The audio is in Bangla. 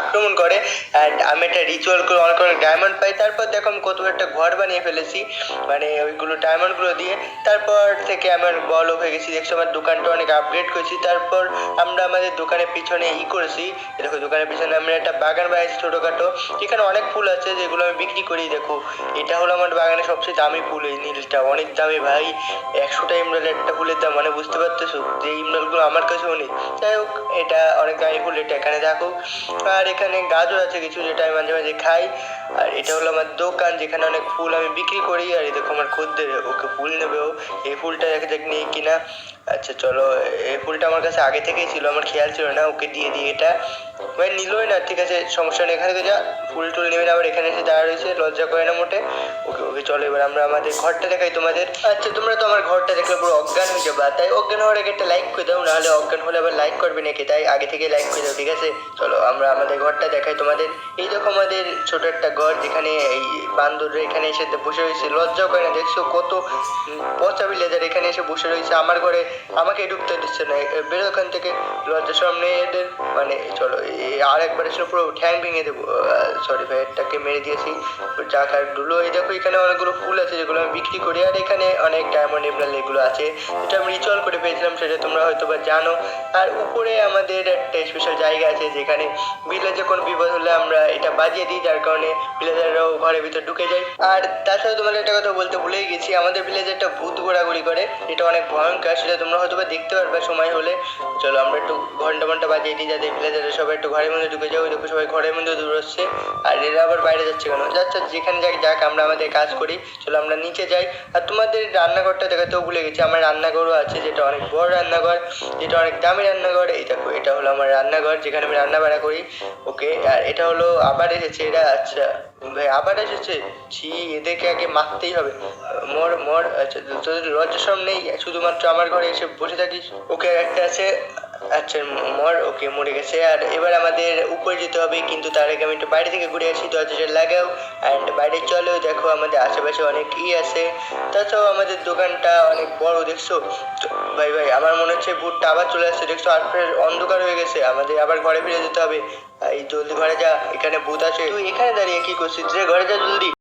আক্রমণ করে। অ্যান্ড আমি একটা রিচুয়াল করে অনেক অনেক ডায়মন্ড পাই। তারপর দেখো আমি কত একটা ঘর বানিয়ে ফেলেছি মানে ওইগুলো ডায়মন্ডগুলো দিয়ে। তারপর থেকে আমার বড়লোক হয়ে গেছি। দেখছো আমার দোকানটা অনেক আপগ্রেড করেছি। তারপর আমরা আমাদের দোকানের পিছনে করেছি, দেখো দোকানের পিছনে আমরা একটা বাগান বানিয়েছি ছোটখাটো, যেখানে অনেক ফুল আছে যেগুলো আমি বিক্রি করি। দেখো এটা হলো আমার বাগানে সবচেয়ে দামি ফুল, এই নীলটা অনেক দামি ভাই। 100টা ইমরাল একটা ফুলের দাম, মানে বুঝতে পারতেছো যে ইমরালগুলো আমার কাছেও নেই। যাই হোক এটা অনেক দামি ফুল, এটা এখানে থাকুক। আর এখানে গাজর আছে কিছু, যেটা আমি মাঝে মাঝে খাই। আর এটা হলো আমার দোকান, যেখানে অনেক ফুল আমি বিক্রি করি। আর এই দেখো আমার খদ্দের, ওকে ফুল নেবে ও। এই ফুলটা দেখা যাক নিই কিনা। আচ্ছা চলো, এই ফুলটা আমার কাছে আগে থেকেই ছিল, আমার খেয়াল ছিল না। ওকে দিয়ে দিই এটা, ভাই নিলই না, ঠিক আছে সমস্যা নেই। এখানে যা ফুল টুল নেবে না, আবার এখানে এসে দাঁড়া রয়েছে, লজ্জা করে না মোটে। ওকে ওকে চলো এবার আমরা আমাদের ঘরটা দেখাই তোমাদের। আচ্ছা তোমরা তো আমার ঘরটা দেখলে পুরো অজ্ঞান হয়ে যাবে, তাই অজ্ঞান হওয়ার আগে একটা লাইক করে দাও, নাহলে অজ্ঞান হলে আবার লাইক করবে নাকি, তাই আগে থেকে লাইক করে দাও, ঠিক আছে? চলো আমরা আমাদের ঘরটা দেখাই তোমাদের। এই দেখো আমাদের ছোট একটা ঘর, যেখানে এই বান্দররা এখানে এসে বসে রয়েছে, লজ্জাও করে না। দেখছো কত পচা ভিলেজার এখানে এসে বসে রয়েছে আমার ঘরে, আমাকে ঢুকতে দিচ্ছে না। বেরো এখান থেকে, লজ্জা শরম নেই এদের। মানে চলো আর একবার এসে পুরো ঠ্যাং ভেঙে দেবো। সরি ভাই, এটাকে মেরে দিয়েছি। চাকার ডুলো। এই দেখো এখানে অনেকগুলো ফুল আছে যেগুলো আমি বিক্রি করি। আর এখানে অনেক ডায়মন্ড এমরাল্ড এগুলো আছে, যেটা আমি রিচুয়াল করে পেয়েছিলাম, সেটা তোমরা হয়তো বা জানো। আর উপরে আমাদের একটা স্পেশাল জায়গা আছে, যেখানে ভিলেজে কোনো বিপদ হলে আমরা এটা বাজিয়ে দিই, যার কারণে ভিলেজাররাও ঘরের ভিতর ঢুকে যায়। আর তাছাড়া তোমাদের একটা কথা বলতে ভুলেই গেছি, আমাদের ভিলেজে একটা ভূত ঘোরাঘুরি করে, এটা অনেক ভয়ঙ্কর, সেটা তোমরা হয়তো বা দেখতে পারবে সময় হলে। চলো আমরা একটু ঘন্টা ঘন্টা বাজিয়ে দিই, যাতে ভিলেজাররা সবাই একটু ঘরের মধ্যে ঢুকে যাও। দেখো সবাই ঘরের মধ্যে দৌড়াচ্ছে, আর এরা আবার বাইরে যাচ্ছে কেন? যাচ্ছে যেখানে যাক যাক, আমরা আমাদের কাজ করি। চলো আমরা নিচে যাই। আর তোমাদের রান্নাঘরটা দেখাতেও ভুলে গেছি, আমার রান্নাঘরও আছে, যেটা অনেক বড় রান্নাঘর, যেটা অনেক দামি রান্নাঘর। এই দেখো এটা হলো আমার রান্নাঘর, যেখানে আমি রান্না বাড়া করি। ওকে, আর এটা হলো আবার এসেছে এরা। আচ্ছা ভাই আবার এসেছে, ছি এদেরকে আগে মারতেই হবে। মর মর। আচ্ছা তোদের লজ্জা শরম নেই, শুধুমাত্র আমার ঘরে এসে বসে থাকিস। ওকে একটা আছে, আচ্ছা মর। ওকে মরে গেছে। আর এবার আমাদের উপরে যেতে হবে, কিন্তু তার আগে আমি একটু বাইরে থেকে ঘুরে আসি। দরজাটা লাগাও অ্যান্ড বাইরে চলো। দেখো আমাদের আশেপাশে অনেক আছে, তাছাড়াও আমাদের দোকানটা অনেক বড়, দেখছো? ভাই ভাই আমার মনে হচ্ছে ভূতটা আবার চলে আসছে, দেখছো? আর ফের অন্ধকার হয়ে গেছে, আমাদের আবার ঘরে ফিরে যেতে হবে। এই জলদি ঘরে যা, এখানে ভূত আছে। তুই এখানে দাঁড়িয়ে কি করছিস রে? ঘরে যা জলদি।